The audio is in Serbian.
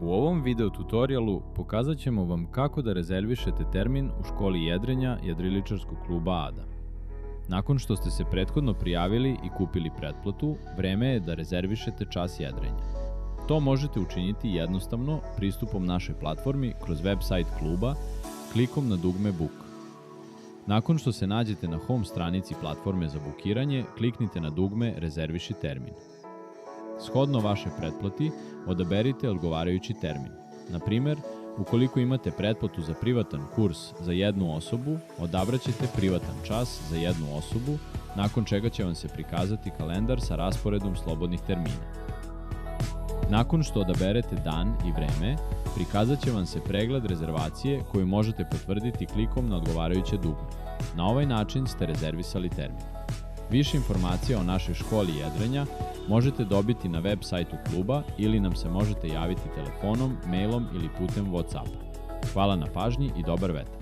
U ovom video tutorijalu pokazat ćemo vam kako da rezervišete termin u školi jedrenja Jedriličarskog kluba Ada. Nakon što ste se prethodno prijavili i kupili pretplatu, vreme je da rezervišete čas jedrenja. To možete učiniti jednostavno pristupom našoj platformi kroz website kluba, klikom na dugme Book. Nakon što se nađete na home stranici platforme za bukiranje, kliknite na dugme Rezerviši termin. Shodno vašoj pretplati, odaberite odgovarajući termin. Na primer, ukoliko imate pretplatu za privatan kurs za jednu osobu, odabraćete privatan čas za jednu osobu, nakon čega će vam se prikazati kalendar sa rasporedom slobodnih termina. Nakon što odaberete dan i vreme, prikazat će vam se pregled rezervacije koju možete potvrditi klikom na odgovarajuće dugme. Na ovaj način ste rezervisali termin. Više informacija o našoj školi jedrenja možete dobiti na web sajtu kluba ili nam se možete javiti telefonom, mailom ili putem WhatsAppa. Hvala na pažnji i dobar vetar!